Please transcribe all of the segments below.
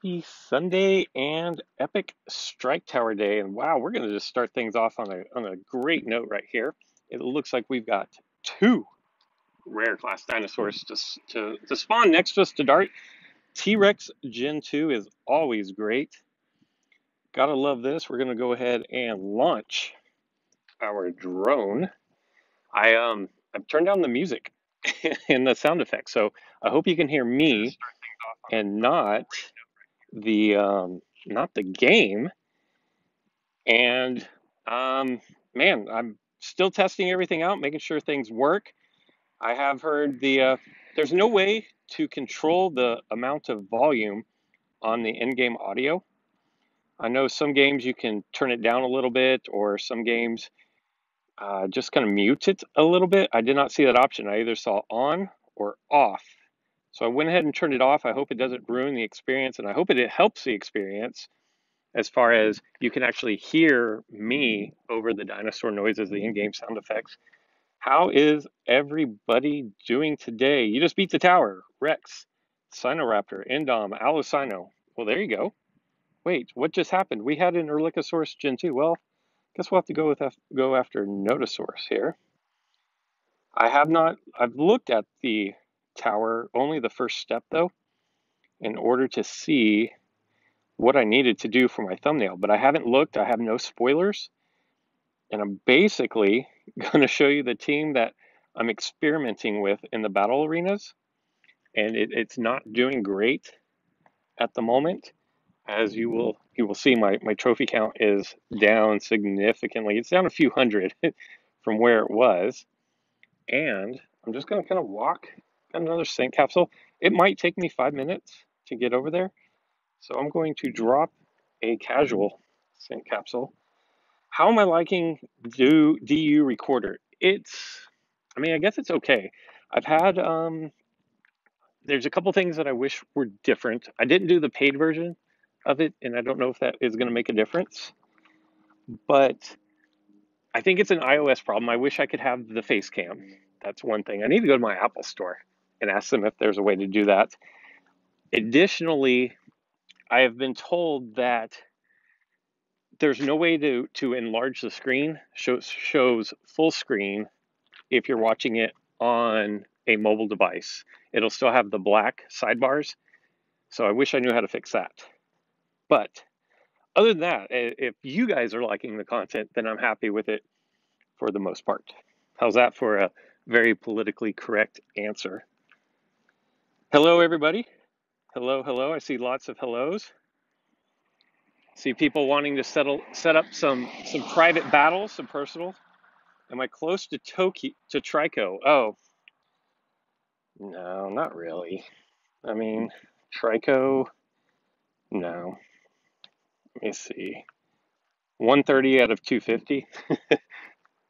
Happy Sunday and epic strike tower day. And wow, we're going to just start things off on a great note right here. It looks like we've got two rare class dinosaurs to spawn next to us to dart. T-Rex Gen 2 is always great. Gotta love this. We're going to go ahead and launch our drone. I've turned down the music and the sound effects, so I hope you can hear me and not the game. And man, I'm still testing everything out, making sure things work. I have heard there's no way to control the amount of volume on the in-game audio. I know some games you can turn it down a little bit, or some games just kind of mute it a little bit. I did not see that option. I either saw on or off. So I went ahead and turned it off. I hope it doesn't ruin the experience, and I hope it helps the experience as far as you can actually hear me over the dinosaur noises, the in-game sound effects. How is everybody doing today? You just beat the tower. Rex, Sinoraptor, Endom, Alosino. Well, there you go. Wait, what just happened? We had an Erlikosaurus Gen 2. Well, guess we'll have to go after Notosaurus here. I've looked at the tower, only the first step though, in order to see what I needed to do for my thumbnail, but I haven't looked. I have no spoilers, and I'm basically going to show you the team that I'm experimenting with in the battle arenas, and it's not doing great at the moment. As you will see, my trophy count is down significantly. It's down a few hundred from where it was, and I'm just going to kind of walk. Got another scent capsule. It might take me 5 minutes to get over there, so I'm going to drop a casual scent capsule. How am I liking DU Recorder? I guess it's okay. I've had, there's a couple things that I wish were different. I didn't do the paid version of it, and I don't know if that is going to make a difference, but I think it's an iOS problem. I wish I could have the face cam. That's one thing. I need to go to my Apple store and ask them if there's a way to do that. Additionally, I have been told that there's no way to enlarge the screen. Shows full screen if you're watching it on a mobile device. It'll still have the black sidebars. So I wish I knew how to fix that. But other than that, if you guys are liking the content, then I'm happy with it for the most part. How's that for a very politically correct answer? Hello, everybody. Hello, hello. I see lots of hellos. See people wanting to set up some private battles, some personal. Am I close to Trico? Oh, no, not really. I mean, Trico, no. Let me see. 130 out of 250.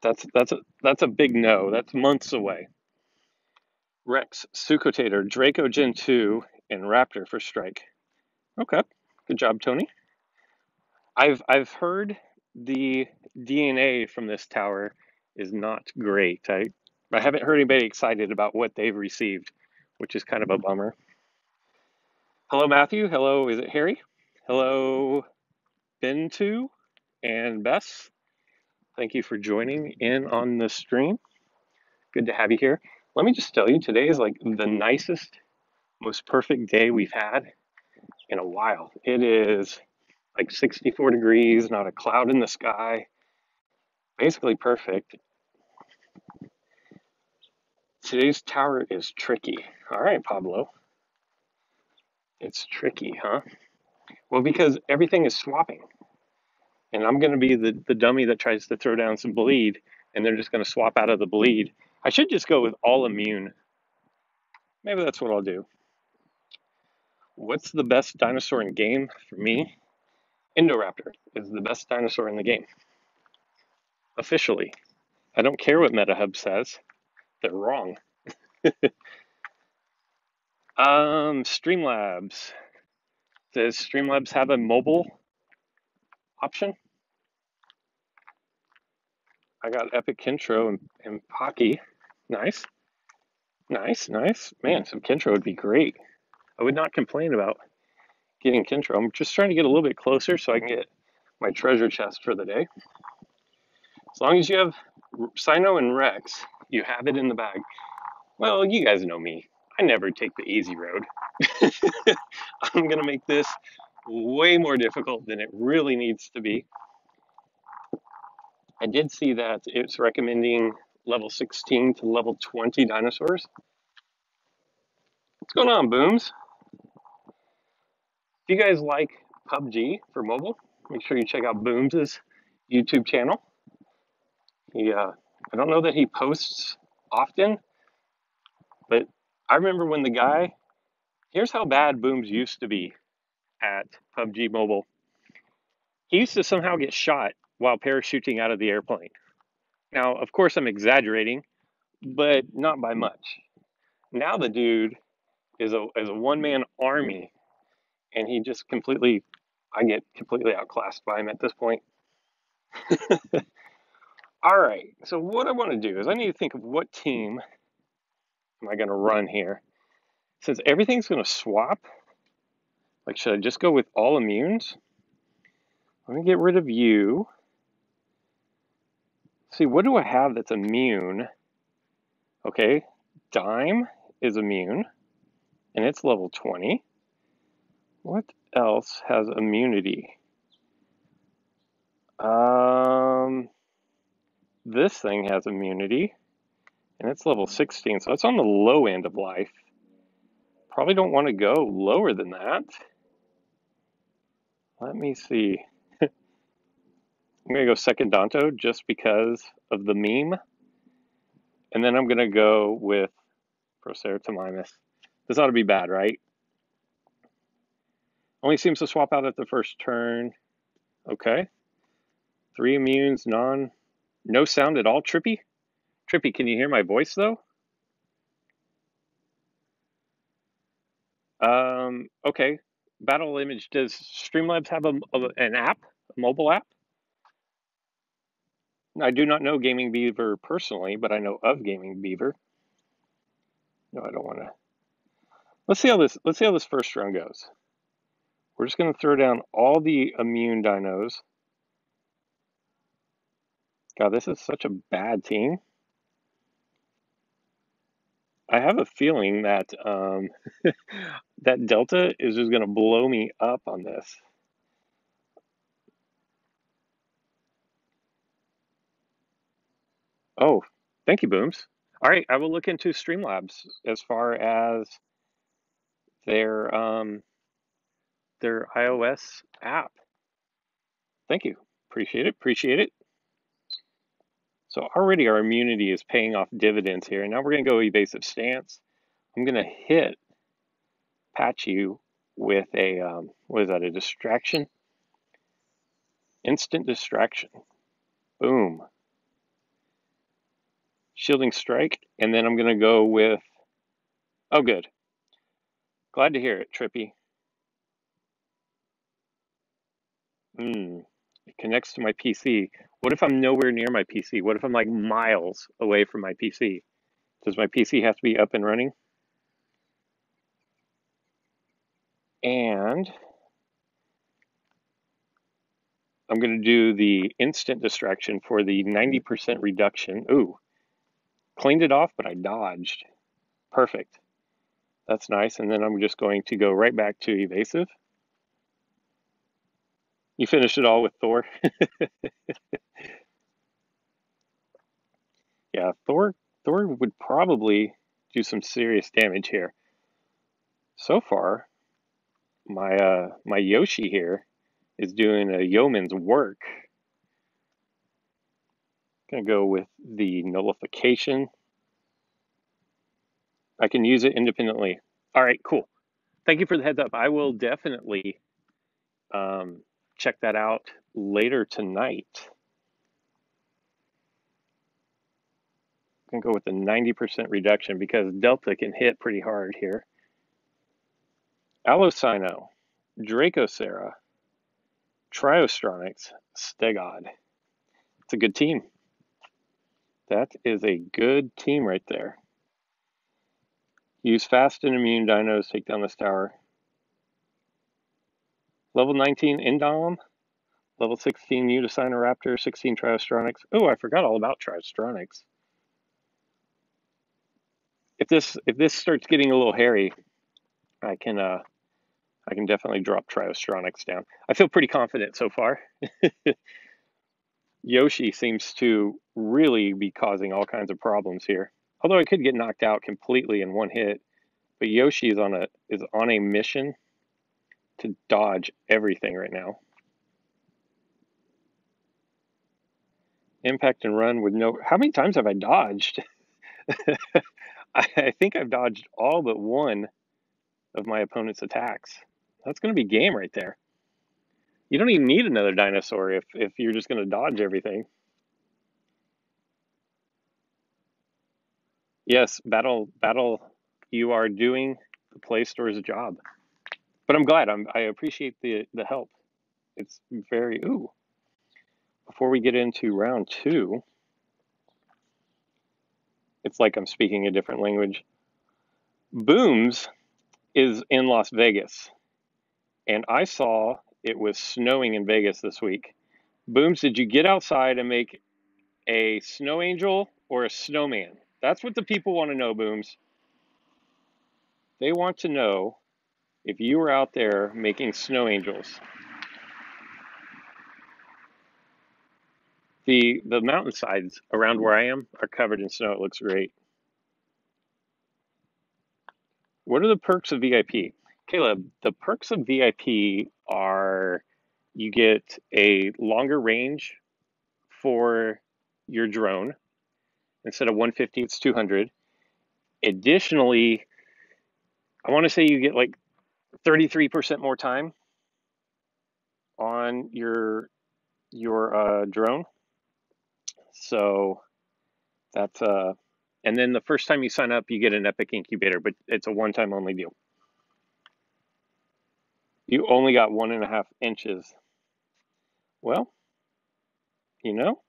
That's a big no. That's months away. Rex, Sucotator, Draco Gen 2, and Raptor for strike. Okay. Good job, Tony. I've heard the DNA from this tower is not great. I haven't heard anybody excited about what they've received, which is kind of a bummer. Hello, Matthew. Hello, is it Harry? Hello, Bintu and Bess. Thank you for joining in on the stream. Good to have you here. Let me just tell you, today is like the nicest, most perfect day we've had in a while. It is like 64 degrees, not a cloud in the sky. Basically perfect. Today's tower is tricky. All right, Pablo. It's tricky, huh? Well, because everything is swapping. And I'm going to be the dummy that tries to throw down some bleed, and they're just going to swap out of the bleed. I should just go with all immune. Maybe that's what I'll do. What's the best dinosaur in game for me? Indoraptor is the best dinosaur in the game. Officially. I don't care what MetaHub says. They're wrong. Streamlabs. Does Streamlabs have a mobile option? I got Epic Kintro and Pocky. Nice. Nice, nice. Man, some Kintro would be great. I would not complain about getting Kintro. I'm just trying to get a little bit closer so I can get my treasure chest for the day. As long as you have Sino and Rex, you have it in the bag. Well, you guys know me. I never take the easy road. I'm going to make this way more difficult than it really needs to be. I did see that it's recommending level 16 to level 20 dinosaurs. What's going on, Booms? If you guys like PUBG for mobile, make sure you check out Booms' YouTube channel. I don't know that he posts often, but I remember when the guy, here's how bad Booms used to be at PUBG Mobile. He used to somehow get shot while parachuting out of the airplane. Now, of course, I'm exaggerating, but not by much. Now the dude is a one-man army, and he just completely, I get completely outclassed by him at this point. All right, so what I want to do is I need to think of what team am I going to run here. Since everything's going to swap, like, should I just go with all immunes? Let me get rid of you. See, what do I have that's immune? Okay, Dime is immune, and it's level 20. What else has immunity? This thing has immunity, and it's level 16, so it's on the low end of life. Probably don't want to go lower than that. Let me see. I'm going to go second Danto just because of the meme. And then I'm going to go with Proceratomimus. This ought to be bad, right? Only seems to swap out at the first turn. Okay. 3 immunes, no sound at all. Trippy? Trippy, can you hear my voice though? Okay. Battle Image, does Streamlabs have an app, a mobile app? I do not know Gaming Beaver personally, but I know of Gaming Beaver. No, I don't want to. Let's see how this first round goes. We're just going to throw down all the immune dinos. God, this is such a bad team. I have a feeling that that Delta is just going to blow me up on this. Oh, thank you, Booms. All right, I will look into Streamlabs as far as their iOS app. Thank you. Appreciate it. Appreciate it. So already our immunity is paying off dividends here. And now we're going to go evasive stance. I'm going to hit Patchy with a, what is that, a distraction? Instant distraction. Boom. Shielding strike. And then I'm going to go with, oh, good. Glad to hear it, Trippy. It connects to my PC. What if I'm nowhere near my PC? What if I'm like miles away from my PC? Does my PC have to be up and running? And I'm going to do the instant distraction for the 90% reduction. Ooh, cleaned it off, but I dodged. Perfect. That's nice. And then I'm just going to go right back to evasive. You finished it all with Thor. Yeah, Thor would probably do some serious damage here. So far, my Yoshi here is doing a yeoman's work. Gonna go with the nullification. I can use it independently. All right, cool. Thank you for the heads up. I will definitely check that out later tonight. I'm gonna go with the 90% reduction because Delta can hit pretty hard here. Allocino, Dracocera, Triostronics, Stegod. It's a good team. That is a good team right there. Use fast and immune dinos, take down this tower. Level 19 Indom, level 16 Raptor, 16 Triostronics. Oh, I forgot all about Triostronics. If this starts getting a little hairy, I can definitely drop Triostronics down. I feel pretty confident so far. Yoshi seems to really be causing all kinds of problems here. Although I could get knocked out completely in one hit, but Yoshi is on a mission to dodge everything right now. Impact and run with no... How many times have I dodged? I think I've dodged all but one of my opponent's attacks. That's going to be game right there. You don't even need another dinosaur if you're just going to dodge everything. Yes, battle, you are doing the Play Store's job. But I'm glad. I appreciate the help. It's very... Ooh. Before we get into round 2, it's like I'm speaking a different language. Booms is in Las Vegas, and I saw it was snowing in Vegas this week. Booms, did you get outside and make a snow angel or a snowman? That's what the people want to know, Booms. They want to know if you were out there making snow angels. The mountainsides around where I am are covered in snow. It looks great. What are the perks of VIP? Caleb, the perks of VIP are you get a longer range for your drone. Instead of 150, it's 200. Additionally, I want to say you get like 33% more time on your drone. So that's and then the first time you sign up, you get an Epic Incubator, but it's a one-time only deal. You only got 1.5 inches. Well, you know,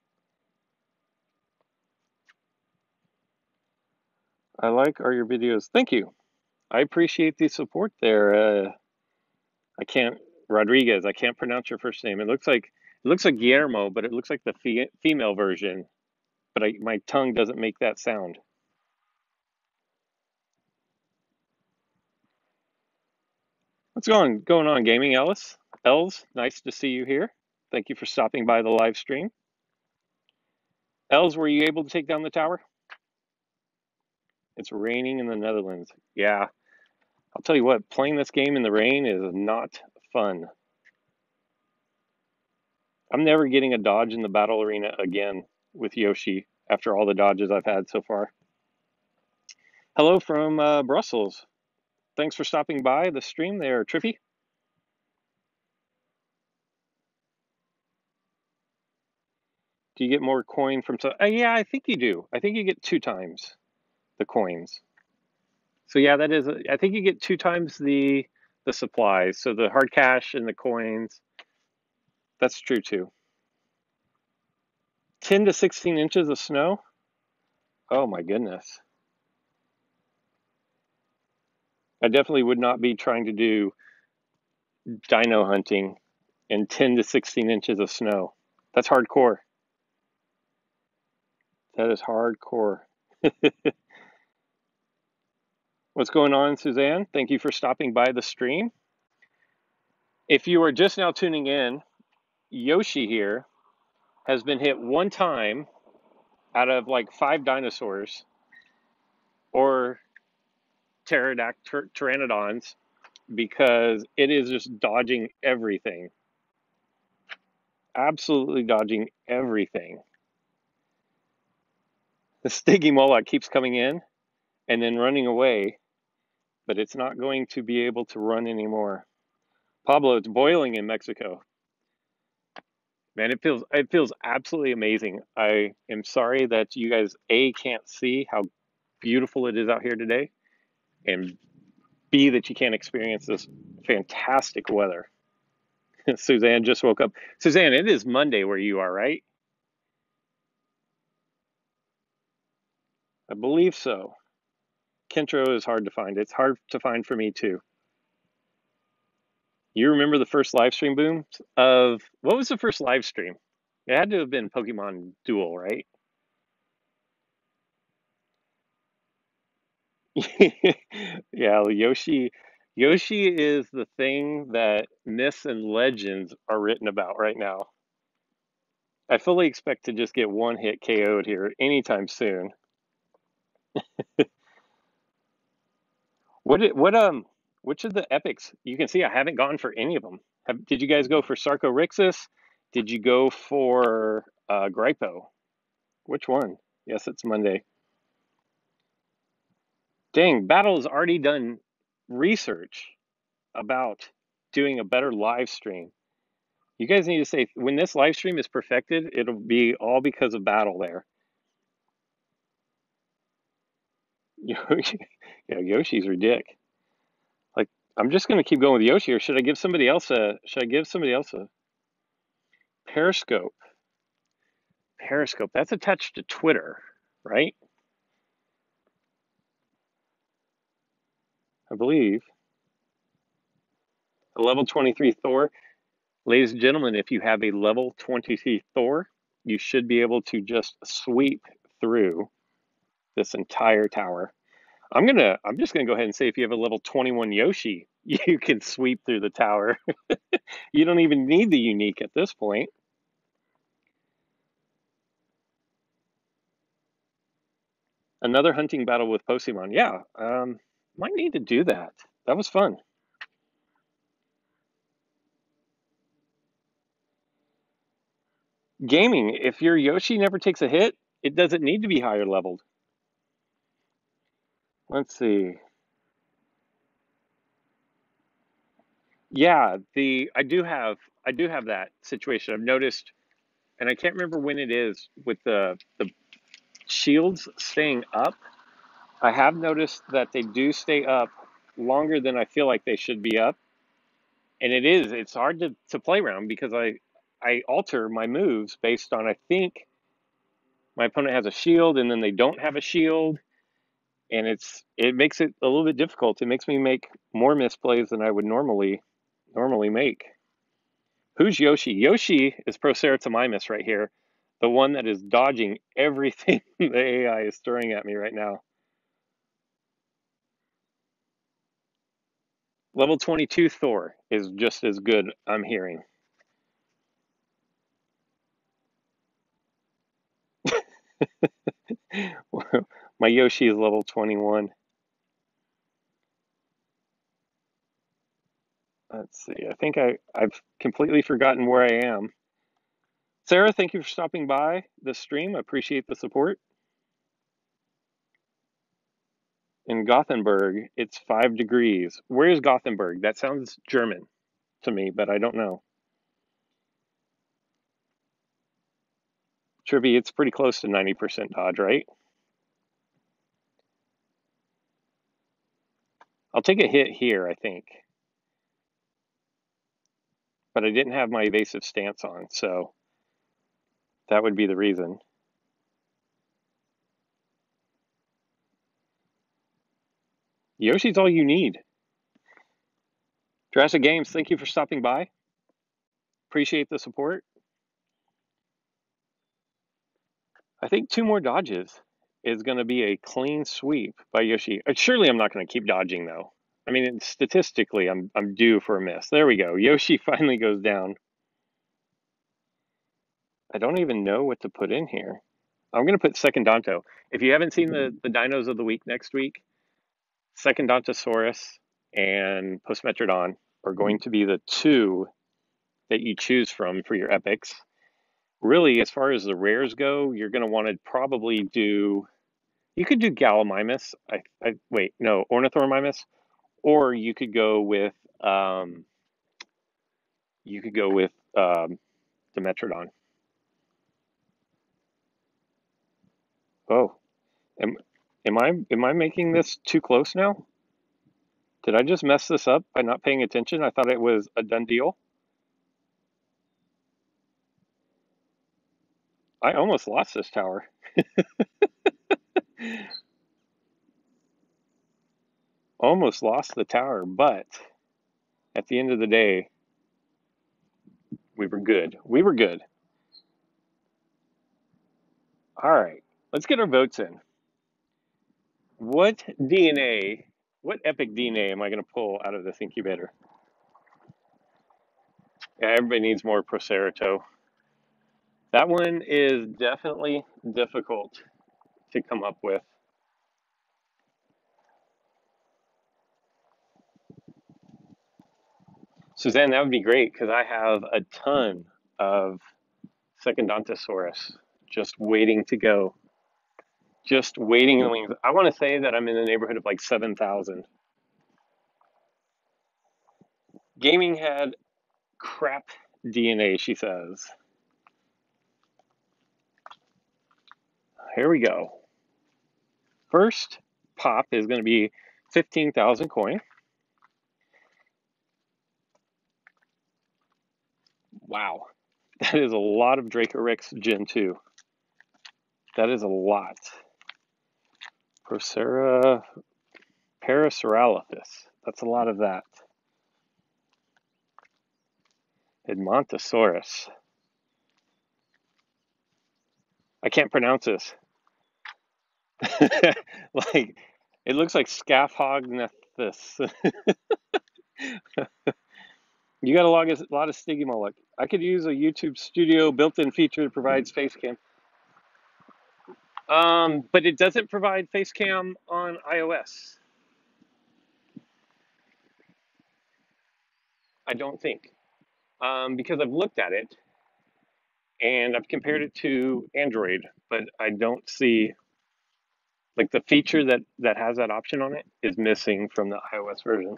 I like all your videos. Thank you. I appreciate the support there. I can't Rodriguez. I can't pronounce your first name. It looks like Guillermo, but it looks like the female version. But my tongue doesn't make that sound. What's going on, Gaming Ellis? Els, nice to see you here. Thank you for stopping by the live stream. Els, were you able to take down the tower? It's raining in the Netherlands. Yeah, I'll tell you what, playing this game in the rain is not fun. I'm never getting a dodge in the battle arena again with Yoshi after all the dodges I've had so far. Hello from Brussels. Thanks for stopping by the stream there, Trippy. Do you get more coin from... yeah, I think you do. I think you get 2 times the coins. So yeah, that is... I think you get 2 times the supplies. So the hard cash and the coins. That's true too. 10 to 16 inches of snow? Oh my goodness. I definitely would not be trying to do dino hunting in 10 to 16 inches of snow. That's hardcore. That is hardcore. What's going on, Suzanne? Thank you for stopping by the stream. If you are just now tuning in, Yoshi here has been hit 1 time out of like 5 dinosaurs or pteranodons because it is just dodging everything. Absolutely dodging everything. The Stygimoloch keeps coming in and then running away, but it's not going to be able to run anymore. Pablo, it's boiling in Mexico. Man, it feels absolutely amazing. I am sorry that you guys can't see how beautiful it is out here today, and B, that you can't experience this fantastic weather. Suzanne just woke up. Suzanne, it is Monday where you are, right? I believe so. Kentro is hard to find. It's hard to find for me too. You remember the first live stream boom of what was the first live stream? It had to have been Pokemon Duel, right? Yeah, Yoshi is the thing that myths and legends are written about right now. I fully expect to just get one hit KO'd here anytime soon. Which of the epics? You can see I haven't gone for any of them. Did you guys go for Sarcorixis? Did you go for Gripo? Which one? Yes, it's Monday. Dang, Battle's already done research about doing a better live stream. You guys need to say when this live stream is perfected, it'll be all because of Battle there. Yoshi, yeah, Yoshi's ridiculous. Like, I'm just gonna keep going with Yoshi, or should I give somebody else a? Should I give somebody else a Periscope? Periscope. That's attached to Twitter, right? I believe. A level 23 Thor. Ladies and gentlemen, if you have a level 23 Thor, you should be able to just sweep through this entire tower. I'm just gonna go ahead and say if you have a level 21 Yoshi, you can sweep through the tower. You don't even need the unique at this point. Another hunting battle with Pokemon. Yeah, might need to do that. That was fun. Gaming. If your Yoshi never takes a hit, it doesn't need to be higher leveled. Let's see. Yeah, the I do have that situation. I've noticed, and I can't remember when it is with the shields staying up. I have noticed that they do stay up longer than I feel like they should be up. And it's hard to play around because I alter my moves based on I think my opponent has a shield and then they don't have a shield and it makes it a little bit difficult. It makes me make more misplays than I would normally make. Who's Yoshi? Yoshi is Proceratomimus right here, the one that is dodging everything the AI is throwing at me right now. Level 22 Thor is just as good, I'm hearing. My Yoshi is level 21. Let's see. I think I've completely forgotten where I am. Sarah, thank you for stopping by the stream. I appreciate the support. In Gothenburg, it's 5 degrees. Where is Gothenburg? That sounds German to me, but I don't know. Trivy, it's pretty close to 90% dodge, right? I'll take a hit here, I think. But I didn't have my evasive stance on, so that would be the reason. Yoshi's all you need. Jurassic Games, thank you for stopping by. Appreciate the support. I think 2 more dodges is going to be a clean sweep by Yoshi. Surely I'm not going to keep dodging, though. I mean, statistically, I'm due for a miss. There we go. Yoshi finally goes down. I don't even know what to put in here. I'm going to put Secondonto. If you haven't seen the dinos of the week next week, Secondontosaurus and Postmetrodon are going to be the 2 that you choose from for your epics. Really, as far as the rares go, you're going to want to probably do... You could do Gallimimus. Wait, no, Ornithormimus. Or you could go with Dimetrodon. Oh, am I making this too close now? Did I just mess this up by not paying attention? I thought it was a done deal. I almost lost this tower. Almost lost the tower, but at the end of the day, we were good. We were good. All right, let's get our votes in. What DNA, what epic DNA am I going to pull out of this incubator? Yeah, everybody needs more Procerito. That one is definitely difficult to come up with. Suzanne, that would be great because I have a ton of Secondontosaurus just waiting to go. Just waiting in the wings. I want to say that I'm in the neighborhood of like 7,000. Gaming had crap DNA, she says. Here we go. First pop is going to be 15,000 coin. Wow. That is a lot of Dracorix Gen 2. That is a lot. Procera Parasaurolophus. That's a lot of that. Edmontosaurus. I can't pronounce this. Like, it looks like Scaphognathus. You got a lot of Stygimoloch. I could use a YouTube Studio built-in feature that provides Facecam. But it doesn't provide Facecam on iOS. I don't think. Because I've looked at it and I've compared it to Android, but I don't see, like, the feature that has that option on it is missing from the iOS version.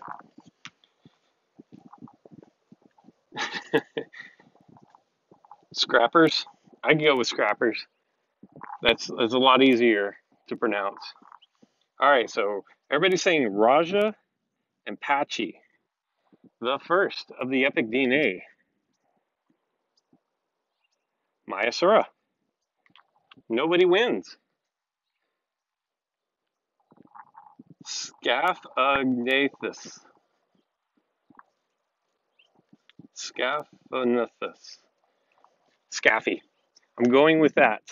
Scrappers? I can go with Scrappers. That's a lot easier to pronounce. All right, so everybody's saying Raja and Patchy, the first of the epic DNA. Mayasura. Nobody wins. Scaphognathus. Scaphognathus. Scaffy. I'm going with that.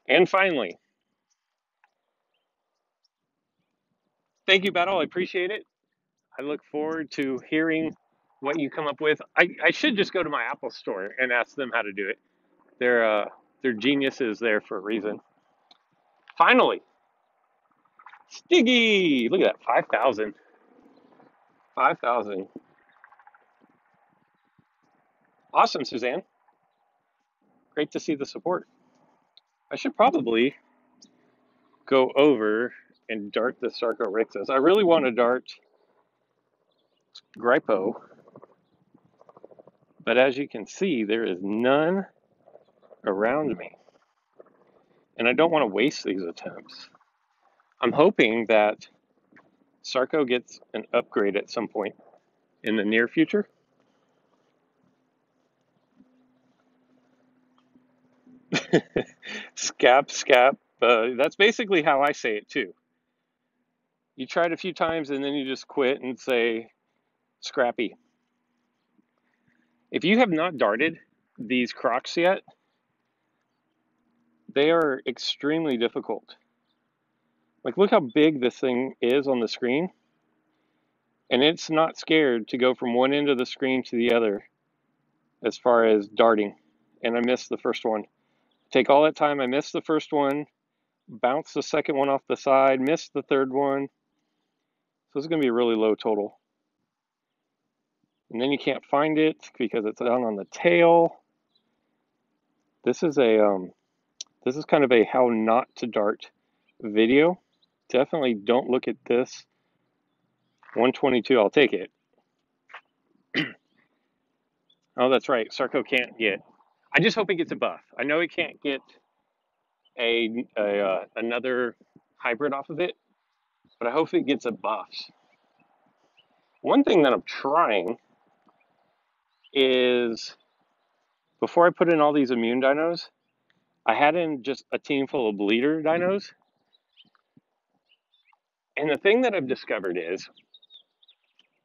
And finally, thank you, Battle. I appreciate it. I look forward to hearing what you come up with. I should just go to my Apple store and ask them how to do it. They're geniuses there for a reason. Finally, Stiggy! Look at that, 5,000. 5,000. Awesome, Suzanne. Great to see the support. I should probably go over and dart the Sarcorhexis. I really want to dart Gripo, but as you can see, there is none around me. And I don't want to waste these attempts. I'm hoping that Sarco gets an upgrade at some point in the near future. Scap. That's basically how I say it too. You try it a few times and then you just quit and say Scrappy. If you have not darted these crocs yet, they are extremely difficult. Like, look how big this thing is on the screen. And it's not scared to go from one end of the screen to the other as far as darting. And I missed the first one. Take all that time, I missed the first one, bounce the second one off the side, missed the third one. So it's going to be a really low total. And then you can't find it because it's down on the tail. This is kind of a how not to dart video. Definitely don't look at this. 122, I'll take it. Oh, that's right. Sarco can't get. I just hope it gets a buff. I know it can't get another hybrid off of it, but I hope it gets a buff. One thing that I'm trying is, before I put in all these immune dinos, I had in just a team full of bleeder dinos. And the thing that I've discovered is,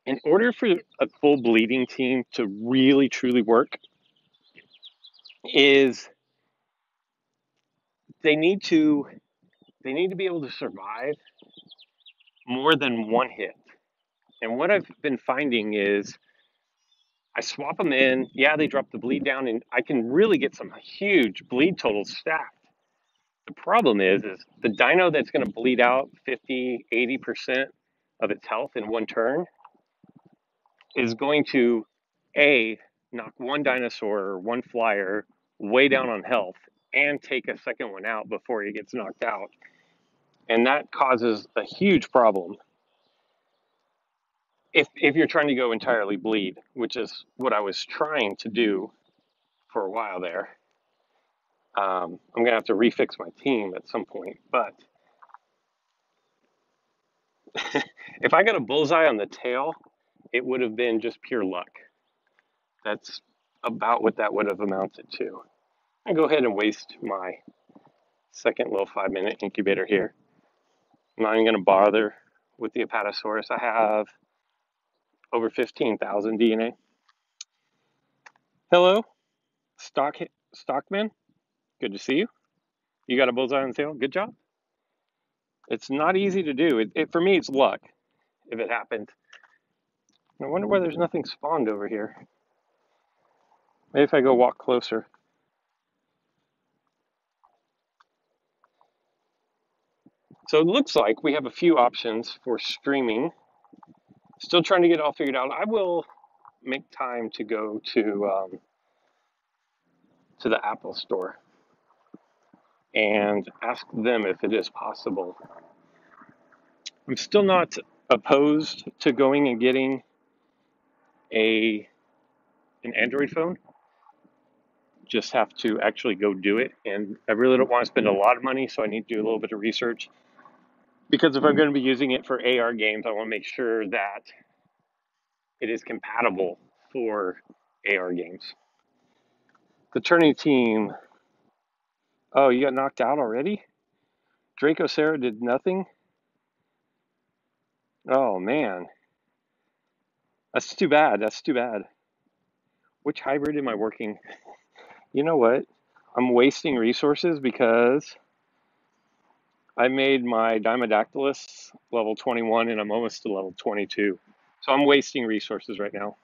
In order for a full bleeding team to really truly work, is they need to they need to be able to survive more than one hit. And what I've been finding is I swap them in, yeah, they drop the bleed down, and I can really get some huge bleed totals stacked. The problem is the dino that's going to bleed out 50, 80% of its health in one turn is going to A, knock one dinosaur or one flyer way down on health and take a second one out before he gets knocked out. And that causes a huge problem if you're trying to go entirely bleed, which is what I was trying to do for a while there. I'm going to have to refix my team at some point. But if I got a bullseye on the tail, it would have been just pure luck. That's about what that would have amounted to. I go ahead and waste my second little 5-minute incubator here. I'm not even going to bother with the Apatosaurus. I have over 15,000 DNA. Hello, Stockman. Good to see you. You got a bullseye on the tail. Good job. It's not easy to do. For me, it's luck if it happened. I wonder why there's nothing spawned over here. Maybe if I go walk closer. So it looks like we have a few options for streaming. Still trying to get it all figured out. I will make time to go to the Apple store and ask them if it is possible. I'm still not opposed to going and getting an Android phone. Just have to actually go do it, and I really don't want to spend a lot of money, so I need to do a little bit of research. Because if I'm going to be using it for AR games, I want to make sure that it is compatible for AR games. The turning team. Oh, you got knocked out already? Draco Sarah did nothing? Oh, man. That's too bad. That's too bad. Which hybrid am I working? You know what? I'm wasting resources because I made my Dimodactylus level 21 and I'm almost to level 22. So I'm wasting resources right now.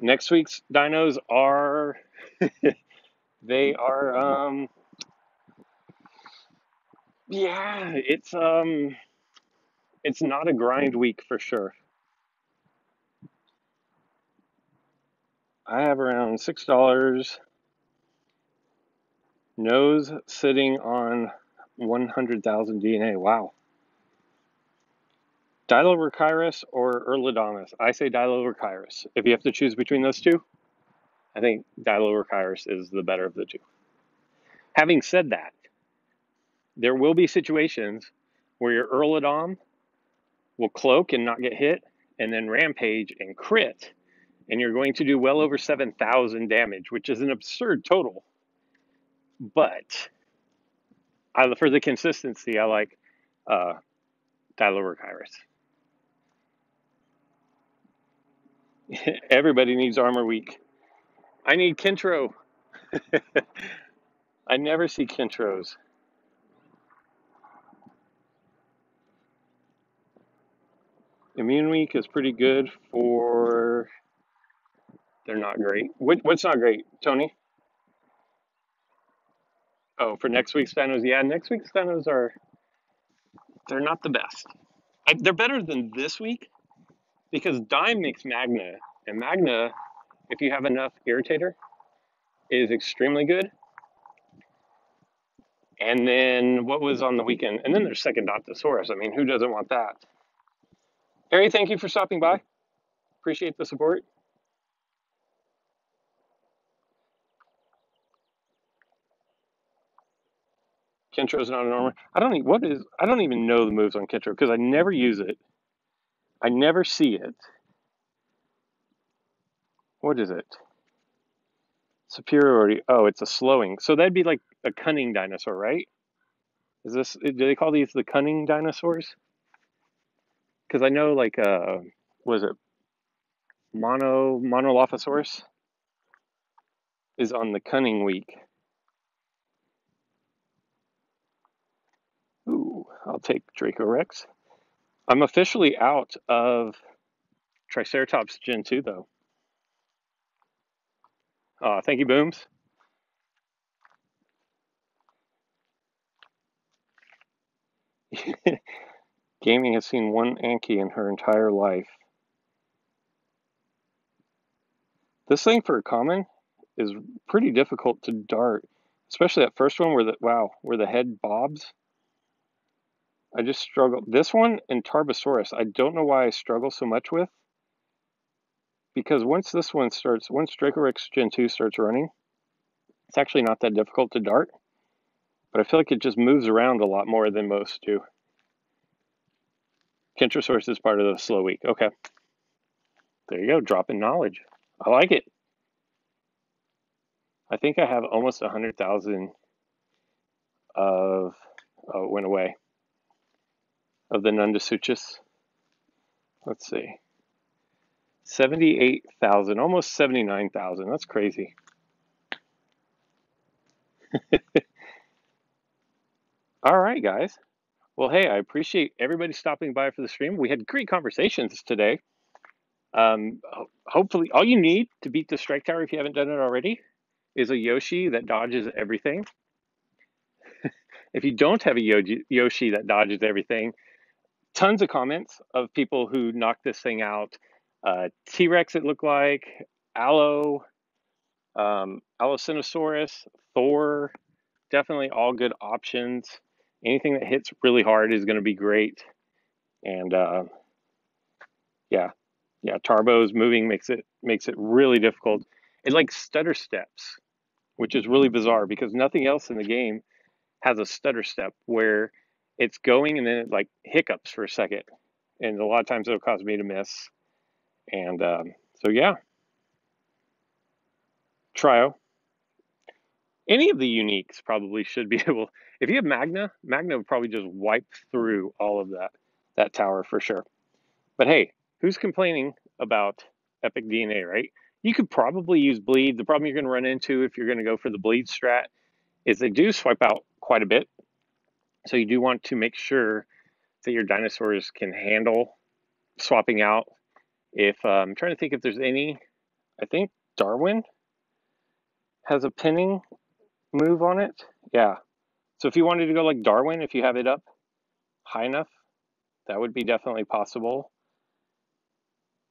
Next week's dinos are, they are, yeah, it's not a grind week for sure. I have around $6. Nose sitting on 100,000 DNA. Wow. Dilorhynchirus or Erlodamus? I say Dilorhynchirus. If you have to choose between those two, I think Dilorhynchirus is the better of the two. Having said that, there will be situations where your Erlodom will cloak and not get hit, and then rampage and crit, and you're going to do well over 7,000 damage, which is an absurd total. But for the consistency, I like Dilorhynchirus. Everybody needs armor week. I need Kintro. I never see Kintros. Immune week is pretty good for... They're not great. What's not great, Tony? Oh, for next week's dinos? Yeah, next week's dinos they're not the best. They're better than this week because Dime makes Magna. And Magna, if you have enough Irritator, is extremely good. And then what was on the weekend? And then there's Second Doptosaurus. I mean, who doesn't want that? Harry, thank you for stopping by. Appreciate the support. Kentro's not an armor. I don't even know the moves on Kentro because I never use it. I never see it. What is it? Superiority. Oh, it's a slowing. So that'd be like a cunning dinosaur, right? Do they call these the cunning dinosaurs? Because I know like was it Monolophosaurus is on the cunning week. Ooh, I'll take Dracorex. I'm officially out of Triceratops Gen 2, though. Thank you, Booms. Gaming has seen one Anki in her entire life. This thing for a common is pretty difficult to dart, especially that first one where the head bobs. I just struggle. This one and Tarbosaurus, I don't know why I struggle so much with, because once Dracorex Gen 2 starts running, it's actually not that difficult to dart, but I feel like it just moves around a lot more than most do. Kentrosaurus is part of the slow week. Okay. There you go, dropping knowledge. I like it. I think I have almost 100,000 of, oh, it went away, of the Nundasuchus. Let's see. 78,000, almost 79,000. That's crazy. All right, guys. Well, hey, I appreciate everybody stopping by for the stream. We had great conversations today. Hopefully, all you need to beat the Strike Tower, if you haven't done it already, is a Yoshi that dodges everything. If you don't have a Yoshi that dodges everything, tons of comments of people who knocked this thing out. T-Rex, it looked like, Allocinosaurus, Thor, definitely all good options. Anything that hits really hard is going to be great. And yeah, Tarbo's moving makes it really difficult. It like stutter steps, which is really bizarre because nothing else in the game has a stutter step where it's going and then it like hiccups for a second, and a lot of times it'll cause me to miss. And so yeah, Trio. Any of the uniques probably should be able. If you have Magna would probably just wipe through all of that tower for sure. But hey, who's complaining about Epic DNA, right? You could probably use Bleed. The problem you're going to run into if you're going to go for the Bleed strat is they do swipe out quite a bit. So you do want to make sure that your dinosaurs can handle swapping out. If I'm trying to think if there's any, I think Darwin has a pinning move on it. Yeah. So if you wanted to go like Darwin, if you have it up high enough, that would be definitely possible.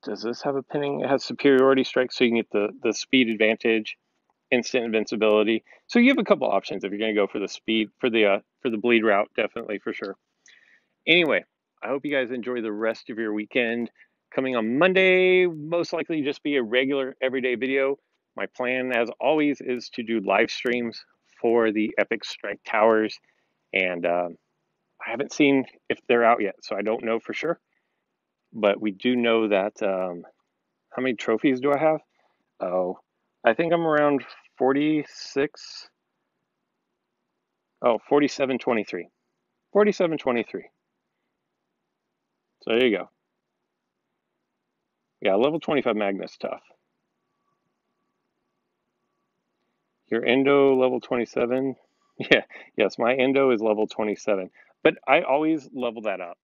Does this have a pinning? It has superiority strike, so you can get the speed advantage, instant invincibility. So you have a couple options if you're going to go for the speed, for the bleed route, definitely for sure. Anyway, I hope you guys enjoy the rest of your weekend. Coming on Monday, most likely just be a regular everyday video. My plan, as always, is to do live streams for the Epic Strike Towers, and I haven't seen if they're out yet, so I don't know for sure. But we do know that, how many trophies do I have? Oh, I think I'm around 46. Oh, 4723. 4723. So there you go. Yeah, level 25 Magnus tough. Your endo level 27. Yeah, yes, my endo is level 27. But I always level that up.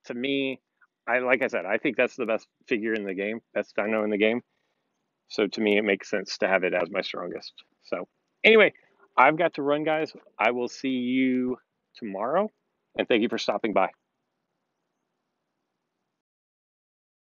To me, like I said, I think that's the best figure in the game, best dino in the game. So to me, it makes sense to have it as my strongest. So anyway, I've got to run, guys. I will see you tomorrow, and thank you for stopping by.